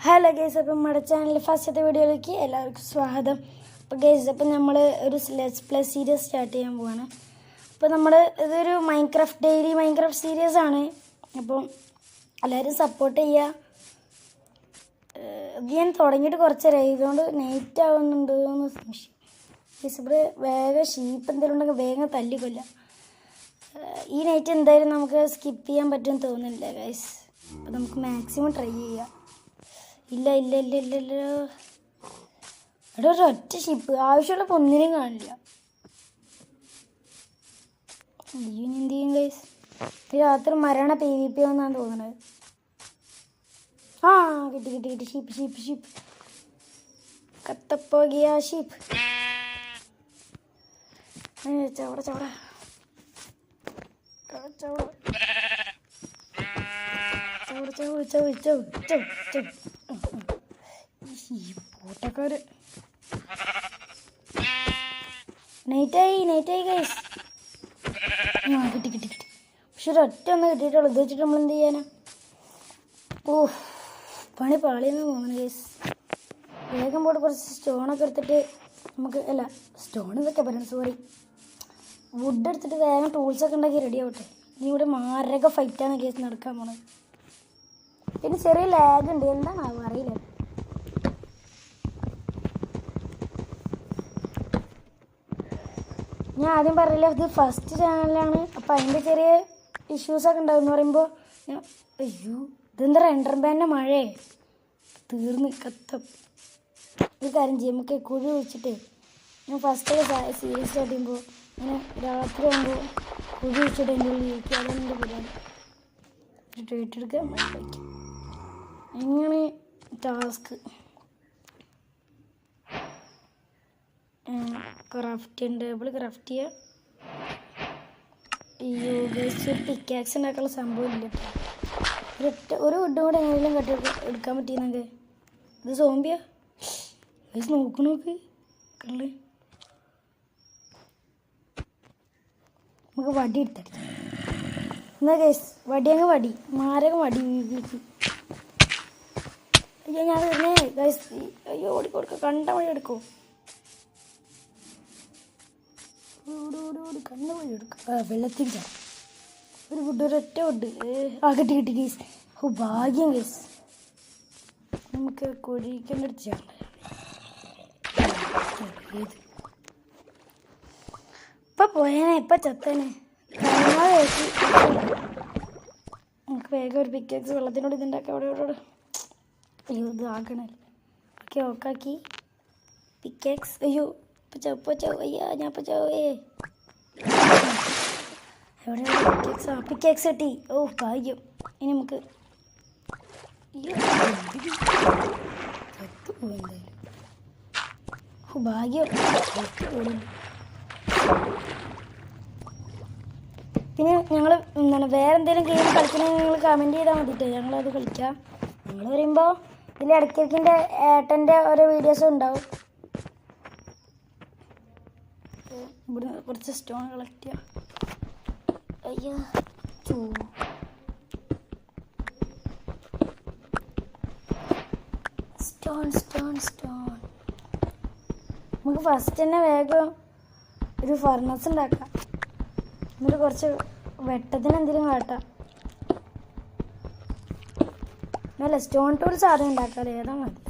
Hello guys, അപ്പം നമ്മുടെ channel ഫസ്റ്റത്തെ വീഡിയോയിലേക്ക് എല്ലാവർക്കും സ്വാഗതം. അപ്പോൾ ഗൈസ്, അപ്പം നമ്മൾ ഒരു ലെറ്റ്സ് പ്ലേ സീരീസ് സ്റ്റാർട്ട് ചെയ്യാൻ പോവാണ്. അപ്പോൾ ഇതൊരു ഡെയിലി മൈൻക്രാഫ്റ്റ് സീരീസ് ആണ്. അപ്പം എല്ലാവരും സപ്പോർട്ട് ചെയ്യുക. ഇത് ഞാൻ തുടങ്ങിയിട്ട് കുറച്ചേരായി, ഇതുകൊണ്ട് നൈറ്റ് ആവുന്നുണ്ട് എന്ന് സംശയം. ഗൈസ്, ഇവിടെ വേഗം ഷീപ്പ് എന്തെങ്കിലും ഉണ്ടെങ്കിൽ വേഗം തല്ലിക്കൊല്ലാം. ഈ നൈറ്റ് എന്തായാലും നമുക്ക് സ്കിപ്പ് ചെയ്യാൻ പറ്റുമെന്ന് തോന്നുന്നില്ല ഗൈസ്. അപ്പോൾ നമുക്ക് മാക്സിമം ട്രൈ ചെയ്യാം. ഇല്ല ഇല്ല ഇല്ല ഇല്ല ഇല്ല ഇവിടെ ഒരൊറ്റ ഷിപ്പ് ആവശ്യമുള്ളപ്പോൾ ഒന്നിനും കാണില്ല. എന്ത് ചെയ്യും ഗൈസ്? രാത്രി മരണ PvP എന്നാണ് തോന്നുന്നത്. ആ കിട്ടി കിട്ടി കിട്ടി ഷിപ്പ് ഷിപ്പ് ഷിപ്പ് കത്തപ്പോകിയ ഷിപ്പ്. ചവട ചവട ചവട പോട്ടക്കാര് നൈറ്റായി ഗൈസ്. കിട്ടി കിട്ടി കിട്ടി. പക്ഷെ ഒരൊറ്റ ഒന്ന് കിട്ടിയിട്ടുള്ളൂ. ഇത് വെച്ചിട്ട് നമ്മൾ എന്ത് ചെയ്യാനാ? പണി പാളിയെന്ന് തോന്നുന്നു ഗൈസ്. വേഗം പോയിട്ട് കുറച്ച് സ്റ്റോണൊക്കെ എടുത്തിട്ട് സ്റ്റോൺ ഇതൊക്കെ പറയുന്നത്, സോറി, വുഡ് എടുത്തിട്ട് വേഗം ടൂൾസൊക്കെ ഉണ്ടാക്കി റെഡി ആവട്ടെ. ഇനി ഇവിടെ മാരക ഫൈറ്റാണ് ഗൈസ് നടക്കാൻ പോണത്. പിന്നെ ചെറിയ ലാഗ് ഉണ്ട്, എന്താണാവും അറിയില്ല. ഞാൻ ആദ്യം പറയില്ല, ഇത് ഫസ്റ്റ് ചാനലാണ്. അപ്പം അതിൻ്റെ ചെറിയ ഇഷ്യൂസൊക്കെ ഉണ്ടാവും എന്ന് പറയുമ്പോൾ അയ്യോ ഇതെന്താ റെൻഡർബാൻ്റെ മഴയെ തീർന്ന് കത്തം. ഒരു കാര്യം ചെയ്യും, നമുക്ക് കുഴി വെച്ചിട്ട് ഞാൻ ഫസ്റ്റ് സീരീസ് സ്റ്റാർട്ട് ചെയ്യുമ്പോൾ ഇങ്ങനെ രാത്രി ആകുമ്പോൾ കുഴി വെച്ചിട്ട് എൻ്റെ ഉള്ളിൽ ഇരിക്കുക. അതെൻ്റെ പരിപാടി. ഏറ്റെടുക്കാൻ വയ്ക്കും. എങ്ങനെ ടാസ്ക് ടേബിൾ ക്രാഫ്റ്റ് ചെയ്യുക. അയ്യോ ഗൈസ്, പിക്കാക്സ് ഉണ്ടാക്കാനുള്ള സംഭവം ഇല്ല. ഒരു വുഡും കൂടെ എങ്ങനെയും എടുക്കാൻ പറ്റിയെന്നൊക്കെ. ഇത് സോംബിയാ ഗൈസ്, നോക്ക് കള്ള്. നമുക്ക് വടി എടുത്തടിക്കാം എന്നാ ഗൈസ്. വടി മാരകം വടി. അയ്യോ ഞാൻ വരുന്നേ ഗൈസ്. അയ്യോ ഓടിക്കൊടുക്ക, കണ്ട വഴി എടുക്കോ. ഓടി കണ്ട വഴി എടുക്കുക. വെള്ളത്തിൽ ചാടും. ഒരു വുഡ്, ഒരൊറ്റ വുഡ്. കിട്ടി ഗൈസ്. ഭാഗ്യം ഗൈസ്. നമുക്ക് കൊഴിക്കേണ്ട ചാട. ഇപ്പം പോയേനെ, ഇപ്പം ചത്തേനെ. നമുക്ക് വേഗം ഒരു പിക്കാക്സ് വെള്ളത്തിനോട് ഇതുണ്ടാക്കാം. അവിടെ അയ്യോ ഇത് ആക്കണല്ലോ. ഓക്കാക്കി പിക്കാക്സ്. അയ്യോ ചവ് അയ്യാ ഞാൻ ചവേ. എവിടെ പിക്കാക്സ് കിട്ടി. ഭാഗ്യം. ഇനി നമുക്ക് ഭാഗ്യം. പിന്നെ ഞങ്ങൾ വേറെ എന്തെങ്കിലും ഗെയിം കളിക്കണമെങ്കിൽ നിങ്ങൾ കമൻറ്റ് ചെയ്താൽ മതിട്ടോ, ഞങ്ങളത് കളിക്കാം. നിങ്ങൾ പറയുമ്പോൾ ഇതിൽ ഇടയ്ക്കിടയ്ക്കിൻ്റെ ഏട്ടൻ്റെ ഓരോ വീഡിയോസും ഉണ്ടാവും. ഇവിടെ കുറച്ച് സ്റ്റോൺ കളക്ട് ചെയ്യാം. അയ്യോ സ്റ്റോൺ. നമുക്ക് ഫസ്റ്റ് തന്നെ വേഗം ഒരു ഫർണസ് ഉണ്ടാക്കാം. എന്നിട്ട് കുറച്ച് വെട്ടത്തിന് എന്തെങ്കിലും കാട്ടാം. നല്ല സ്റ്റോൺ ടൂൾസ് ആദ്യം ഉണ്ടാക്കാം. ഏതാ മതി.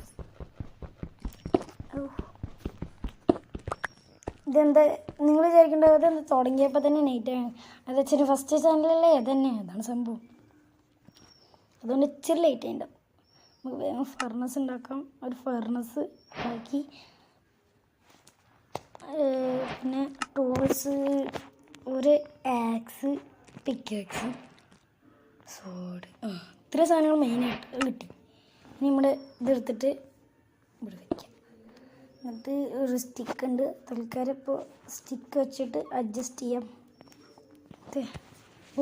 ഇതെന്താ നിങ്ങൾ വിചാരിക്കേണ്ടത്? അതെന്താ തുടങ്ങിയപ്പോൾ തന്നെ നൈറ്റാണ്. അത് ഇച്ചിരി ഫസ്റ്റ് ചാനലല്ലേ, അതാണ് സംഭവം. അതുകൊണ്ട് ഇച്ചിരി ലേറ്റ് ആയിട്ടുണ്ടാവും. നമുക്ക് വേഗം ഫർണസ് ഉണ്ടാക്കാം. ഒരു ഫർണസ് ആക്കി പിന്നെ ടൂൾസ്, ഒരു ആക്സ്, പിക്കാക്സ്, സോഡ്, ഇത്ര സാധനങ്ങൾ മെയിനായിട്ട് കിട്ടി. ഇനി നമ്മുടെ ഇതെടുത്തിട്ട് ഇവിടെ വയ്ക്കാം. എന്നിട്ട് ഒരു സ്റ്റിക്ക് ഉണ്ട്. തൽക്കാലം ഇപ്പോൾ സ്റ്റിക്ക് വെച്ചിട്ട് അഡ്ജസ്റ്റ് ചെയ്യാം.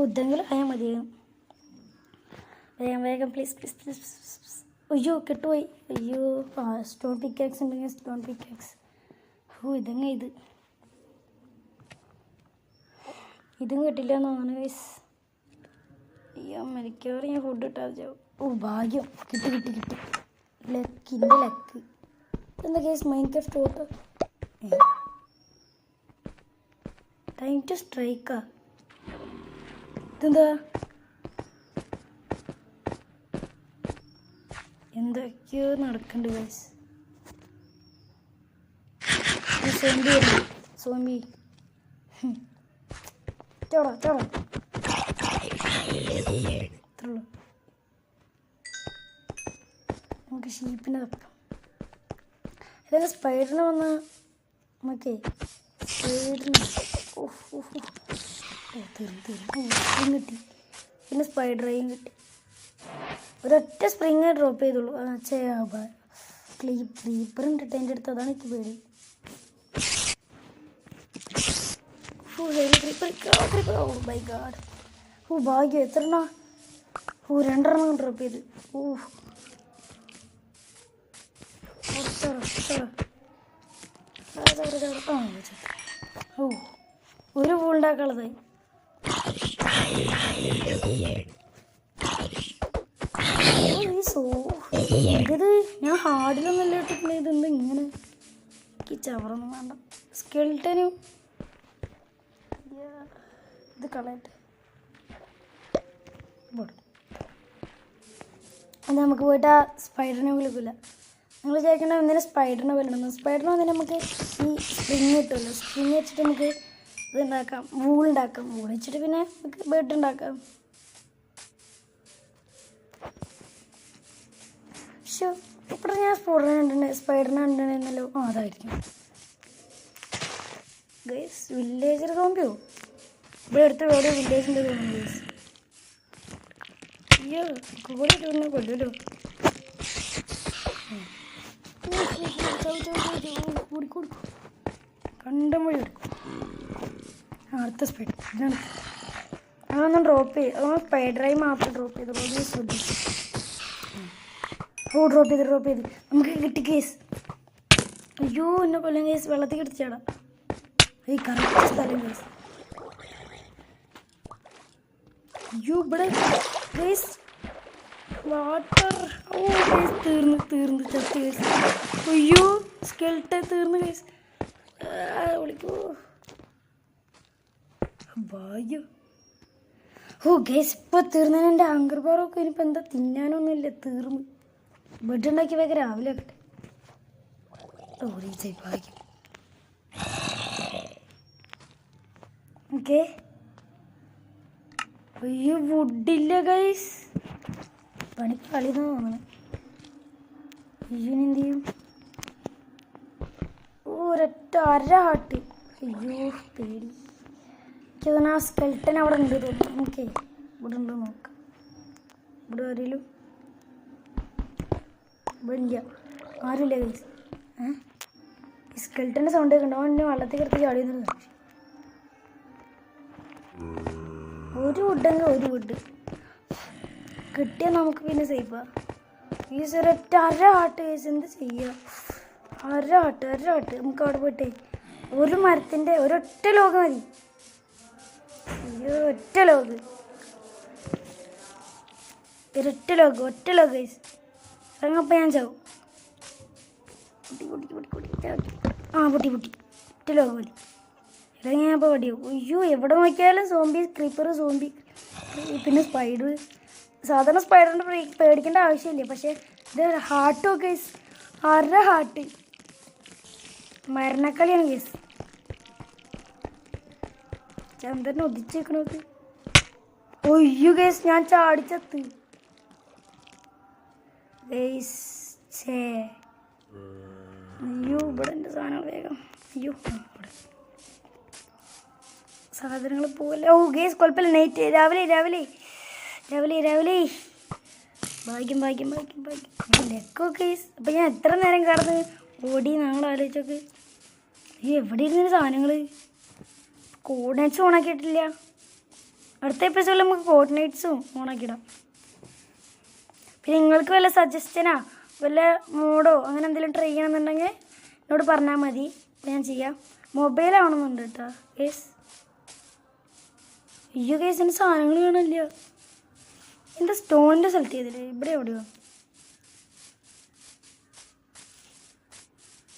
ഇതെങ്കിലും ആയാൽ മതിയാകും. വേഗം പ്ലീസ്. അയ്യോ കെട്ടുപോയി. അയ്യോ സ്റ്റോൺ പിക്കാക്സ് ഉണ്ടെങ്കിൽ സ്റ്റോൺ പിക്കാക്സ്. ഇതും കിട്ടില്ല എന്ന് തോന്നുന്നു ഗൈസ്. അയ്യോ മരിക്കാറ് ഞാൻ ഫുഡ് ഇട്ടാൽ ഭാഗ്യം. കിട്ടി ലക്കിൻ്റെ ലക്ക്. എന്താ case Minecraft auto time to സ്ട്രൈക്കാ. ഇതെന്താ എന്തൊക്കെയോ നടക്കണ്ട് ഗൈസ്. സോംബി വരുന്നു. സോംബി ചോടാ ചോടാ ഇത്രയുള്ളൂ. നമുക്ക് ഷീപ്പിനെ തപ്പാം. ഏതായാലും സ്പൈഡറിനെ വന്ന് നമുക്കേ സ്പൈഡറിന് സ്പ്രിങ് കിട്ടി. പിന്നെ സ്പൈഡറേയും കിട്ടി. ഒരൊറ്റ സ്പ്രിങ് ഡ്രോപ്പ് ചെയ്തുള്ളൂ. ക്രീപ്പർ ഉണ്ട് എൻ്റെ അടുത്ത്. അതാണ് എനിക്ക് പേടി. By God. ഭാഗ്യം എത്രണ്ണ. രണ്ടെണ്ണം ഡ്രോപ്പ് ചെയ്ത്. ഒരു പൂളുണ്ടാക്കാനുള്ളതായി. ഇത് ഞാൻ ഹാർഡിലൊന്നും ഇട്ടിട്ടില്ല. ഇതെന്താ ഇങ്ങനെ? എനിക്ക് ചവറൊന്നും വേണ്ട. സ്കെൽട്ടനും ഇത് കളയട്ടെ. അത് നമുക്ക് പോയിട്ട് ആ സ്പൈഡറിനെ വിളിക്കില്ല. നിങ്ങൾ വിചാരിക്കേണ്ട എന്തിനാ സ്പൈഡറിനെ വിളിക്കണം. സ്പൈഡറിനെ വന്നിട്ട് നമുക്ക് ഈ സ്പ്രിങ് കിട്ടുമല്ലോ. സ്പ്രിങ് വെച്ചിട്ട് നമുക്ക് ഇത് ഉണ്ടാക്കാം. വൂൾ ഉണ്ടാക്കാം. വൂൾ വെച്ചിട്ട് പിന്നെ നമുക്ക് ബെഡ് ഉണ്ടാക്കാം. പക്ഷേ ഇപ്പോൾ ഞാൻ സ്പൈഡറിനെ കണ്ടിട്ടുണ്ടല്ലോ. അതായിരിക്കും ഗൈസ്. വില്ലേജർ സോംബിയോ ഇവിടെ അടുത്ത് വേറെ വില്ലേജിൻ്റെ തോന്നുന്നു ഗൈസ്. അയ്യോ കൂടെ കൊല്ലല്ലോ. കണ്ടം വഴി എടുക്കും. അടുത്ത സ്പൈഡർ ഇതാണ്. അതൊന്നും ഡ്രോപ്പ് ചെയ്ത് അതൊന്നും സ്പൈഡറായി മാത്രം ഡ്രോപ്പ് ചെയ്തുള്ളൂ. ശ്രദ്ധിച്ചു. ഡ്രോപ്പ് ചെയ്ത് നമുക്ക് കിട്ടി കേസ്. അയ്യോ എന്നെ കൊല്ലം കേസ്. വെള്ളത്തിൽ കിടച്ചാടാ. ഈ കറക്റ്റ് സ്ഥലം കേസ്. അയ്യോ ഇവിടെ കേസ് വാട്ടർ. കേസ് തീർന്ന് ചത്തി കേസ്. അയ്യോ സ്കെൽട്ടൻ തീർന്ന് കേസ്. വിളിക്കോ ഭാഗ്യം. കേസ് ഇപ്പോൾ തീർന്നതിന് എൻ്റെ ഹങ്കർ ബാറൊക്കെ ഇനിയിപ്പോൾ എന്താ തിന്നാനൊന്നുമില്ല. തീർന്നു. ബെഡ് ഉണ്ടാക്കി വേഗം രാവിലെ ആക്കട്ടെ. ഭാഗ്യം. ഓക്കെ. അയ്യോ വുഡില്ല ഗൈസ്. പണി കളിന്ന് തോന്നണം. അയ്യോ എന്ത് ചെയ്യും? ഒരൊറ്റ ഹാട്ട്. അയ്യോ പേടി. എനിക്ക് തോന്നുന്നു ആ സ്കെൽട്ടൻ അവിടെ ഉണ്ട് തോന്നുന്നു. ഓക്കെ ഇവിടെ ഉണ്ടോ നോക്കാം. ഇവിടെ ആരെങ്കിലും ഇവിടെ ഇല്ല. ആരുമില്ല ഗൈസ്. ഈ സ്കെൽട്ടൻ്റെ സൗണ്ട് കേൾക്കണ്ടോ? അവൻ വെള്ളത്തിൽ കിടത്തി ചാടിയെന്ന്. ഒരു വുഡെങ്കിൽ ഒരു വുഡ് കിട്ടിയാൽ നമുക്ക് പിന്നെ സേഫാ. ഈ ഒരൊറ്റ ഹാട്ട് കേസ്. എന്ത് ചെയ്യുക? ഹാട്ട് നമുക്ക് അവിടെ പോയിട്ടേ ഒരു മരത്തിൻ്റെ ഒരൊറ്റ ലോഗ് മതി. ഒറ്റ ലോഗ് ഗൈസ്. ഇറങ്ങപ്പോൾ ഞാൻ ചാവും. പൊട്ടി ഒറ്റ ലോഗ് മതി. ഇറങ്ങിയപ്പോൾ പടിയാവും. അയ്യോ എവിടെ നോക്കിയാലും സോംബി, ക്രീപ്പർ, സോംബി, പിന്നെ സ്പൈഡർ. സാധാരണ സ്പൈഡറിൻ്റെ പേടിക്കേണ്ട ആവശ്യമില്ല. പക്ഷേ ഇത് ഹാർട്ടോ കേസ്. ഹാർട്ട് മരണക്കളിയാണ് കേസ്. ചന്ദ്രനെ ഒതിച്ച് വെക്കണത്. ഒയ്യോ കേസ് ഞാൻ ചാടിച്ചത്ത് കേസ്. അയ്യോ ഇവിടെ എൻ്റെ സാധനങ്ങൾ വേഗം. അയ്യോ ഇവിടെ സാധനങ്ങൾ പോകല്ലേ. കേസ് കുഴപ്പമില്ല. നൈറ്റ് രാവിലെ ഭാഗ്യം ലെക്കോ കേസ്. അപ്പം ഞാൻ എത്ര നേരം കിടന്ന് ഓടി. ഞങ്ങൾ ആലോചിച്ചൊക്കെ എവിടെ ഇരുന്നൊരു സാധനങ്ങൾ. കോർഡിനേറ്റ്സ് ഓണാക്കിയിട്ടില്ല. അടുത്ത എപ്പിസോഡിൽ നമുക്ക് കോർഡിനേറ്റ്സും ഓണാക്കിയിടാം. പിന്നെ നിങ്ങൾക്ക് വല്ല സജസ്റ്റനാ വല്ല മോഡോ അങ്ങനെ എന്തെങ്കിലും ട്രൈ ചെയ്യണമെന്നുണ്ടെങ്കിൽ എന്നോട് പറഞ്ഞാൽ മതി. ഞാൻ ചെയ്യാം. മൊബൈലാവണമെന്നുണ്ട് കേട്ടോ കേസ്. അയ്യോ കേസിൻ്റെ സാധനങ്ങൾ കാണില്ല. എന്താ സ്റ്റോണിൻ്റെ സെലക്ട് ചെയ്തില്ലേ? ഇവിടെ എവിടെയോ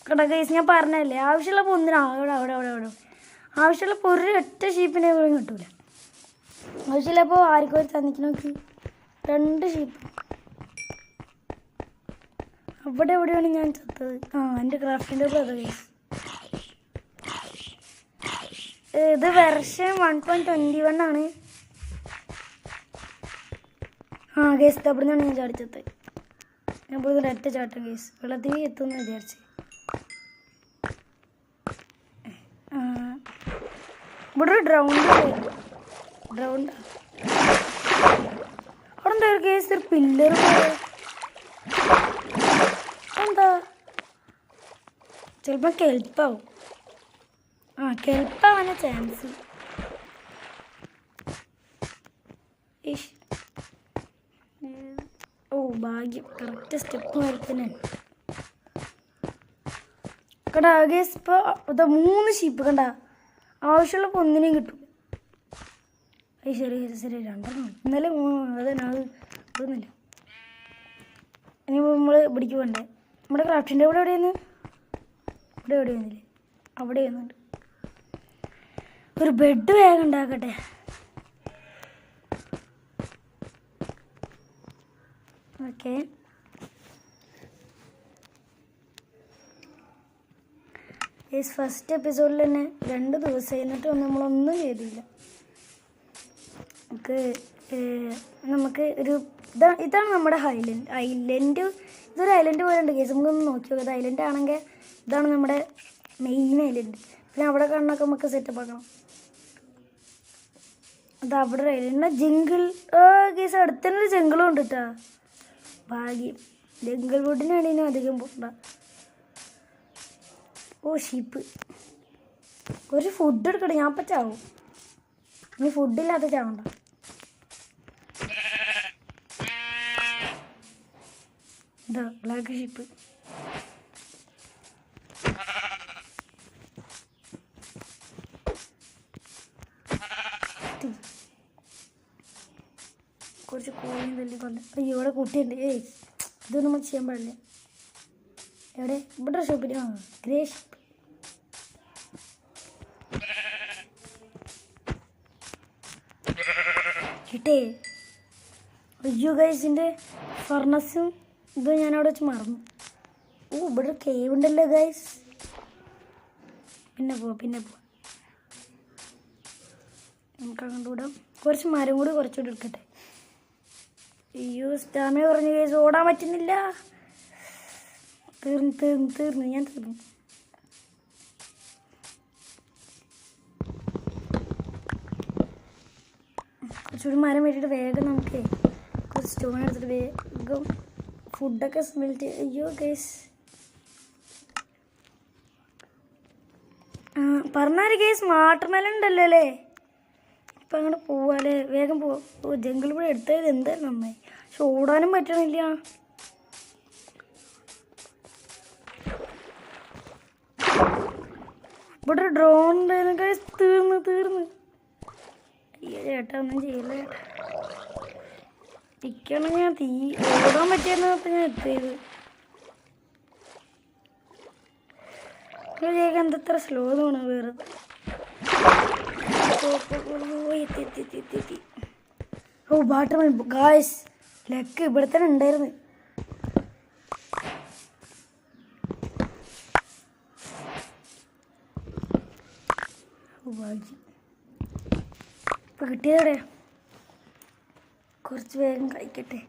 കേട്ടോ ഗൈസ്, ഞാൻ പറഞ്ഞല്ലേ ആവശ്യമുള്ളപ്പോൾ ഒന്നിനും അവിടെ അവിടെ അവിടെ അവിടെ ആവശ്യമുള്ളപ്പോൾ ഒരു ഒറ്റ ഷീപ്പിനെ പോലും കിട്ടൂല. ആവശ്യമില്ലപ്പോൾ ആർക്കും ഒരു തന്നിക്ക് നോക്കി 2 ഷീപ്പ്. അവിടെ എവിടെയാണ് ഞാൻ ചത്തത്? എൻ്റെ ക്രാഫ്റ്റിൻ്റെ ബ്രദർ ഗൈസ്. ഇത് വെർഷൻ 1.21 ആണ്. ഗൈസ് അവിടെ നിന്നാണ് ഞാൻ ചാടിച്ചത്. ഞാൻ ഇപ്പോൾ ഒറ്റ ചാട്ടം ഗൈസ്, വെള്ളത്തിൽ എത്തുമെന്ന് വിചാരിച്ച്. ഇവിടെ ഒരു ഗ്രൗണ്ട് അവിടെ എന്താ ഒരു കേസ് ഒരു പില്ലർ എന്താ ചിലപ്പോൾ കെൽപ്പാവും. കെൽപ്പാവാനാ ചാൻസ്. ഭാഗ്യം കറക്റ്റ് സ്റ്റെപ്പ് വരത്തന്നെ. കണ്ടാ ഗേസ് ഇപ്പോൾ ഇതാ 3 ഷീപ്പ് കണ്ട. ആവശ്യമുള്ളപ്പോൾ ഒന്നിനെയും കിട്ടും. ശരി 2 ഇന്നലെ 3 അതന്നെ അതൊന്നുമില്ല. ഇനി നമ്മൾ ഇവിടേക്ക് വേണ്ടേ? നമ്മുടെ ക്രാഫ്റ്റിൻ്റെ ഇവിടെ എവിടെയാണ്? ഇവിടെ എവിടെയൊന്നുമില്ലേ? അവിടെ ഒന്നുണ്ട്. ഒരു ബെഡ് വേഗം ഉണ്ടാക്കട്ടെ. ഓക്കെ, ഫസ്റ്റ് എപ്പിസോഡിൽ തന്നെ 2 ദിവസം എന്നിട്ട് നമ്മളൊന്നും ചെയ്തില്ല. നമുക്ക് ഒരു ഇതാണ് നമ്മുടെ ഐലൻഡ്. ഇതൊരു ഐലൻഡ് പോലെ ഉണ്ട് കേസ്. നമുക്കൊന്ന് നോക്കി നോക്കാം. ഇത് ഐലൻഡ് ആണെങ്കിൽ ഇതാണ് നമ്മുടെ മെയിൻ ഐലൻഡ്. പിന്നെ അവിടെ കാണുന്നൊക്കെ നമുക്ക് സെറ്റപ്പ് ആക്കണം. അത് അവിടെ ഒരു ഐലൻഡ്. ജംഗിൾ കേസ് അടുത്ത് തന്നെ ഒരു ജംഗിളും ഉണ്ട് കേട്ടോ. ഭാഗ്യം. ജംഗിൾ വുഡിന് വേണ്ടി അധികം പോകണ്ട. ഷീപ്പ്. ഒരു ഫുഡ് എടുക്കട്ടെ, ഞാൻ ഇപ്പം ചാവും. ഇനി ഫുഡില്ലാത്ത ചാവണ്ട. ഇതാ ബ്ലാക്ക് ഷീപ്പ്. കുറച്ച് കോഴിയും തല്ലി കൊല്ല. അയ്യോ ഇവിടെ കുട്ടിയുണ്ട്. ഇതൊന്നും നമ്മൾ ചെയ്യാൻ പാടില്ല. എവിടെ? ഇവിടെ ഷോപ്പിൽ ഗ്രേ ഷീപ്പ്. കിട്ടേ. അയ്യോ ഗൈസിൻ്റെ ഫർണസും ഇത് ഞാനവിടെ വെച്ച് മറന്നു. ഇവിടെ കേവ് ഉണ്ടല്ലോ ഗൈസ്. പിന്നെ പോവാം നമുക്ക് അങ്ങോട്ട് വിടാം. കുറച്ച് മരം കൂടി കുറച്ചുകൂടി എടുക്കട്ടെ. അയ്യോ സ്റ്റാമിന കുറഞ്ഞ ഗൈസ്, ഓടാൻ പറ്റുന്നില്ല. തീർന്നു ഞാൻ തീർന്നു. കുറച്ചുകൂടി മരം വെട്ടിയിട്ട് വേഗം നമുക്ക് കുറച്ച് സ്റ്റോൺ എടുത്തിട്ട് വേഗം ഫുഡൊക്കെ സ്മെൽറ്റ്. അയ്യോ ഗൈസ് പറഞ്ഞാൽ ഗൈസ് വാട്ടർമെലൺ ഉണ്ടല്ലോ അല്ലേ? ഇപ്പം അങ്ങോട്ട് പോവാല്ലേ? വേഗം പോവാം. ജംഗിൾ ഇവിടെ എടുത്തത് എന്തായാലും നന്നായി. പക്ഷെ ഓടാനും പറ്റണില്ല. ഇവിടെ ഒരു ഡ്രോൺ ഉണ്ടായിരുന്നു ഗൈസ്. തീർന്ന്. അയ്യോ ചേട്ടാ ഒന്നും ചെയ്യില്ല ചേട്ടാ. ഇരിക്കണം. ഞാൻ ഓടാൻ പറ്റിയെന്ന് അപ്പം ഞാൻ എത്തിയത്. ചേക്കാൻ എന്തത്ര സ്ലോ തോന്നുന്നു വേറെ. എത്തി. വാട്ടർമെലൺ ഗായ്സ് ലക്ക് ഇവിടെ തന്നെ ഉണ്ടായിരുന്നു. ഇപ്പം കിട്ടിയതോടെ കുറച്ച് വേഗം കഴിക്കട്ടെ.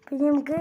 പിന്നെ നമുക്ക്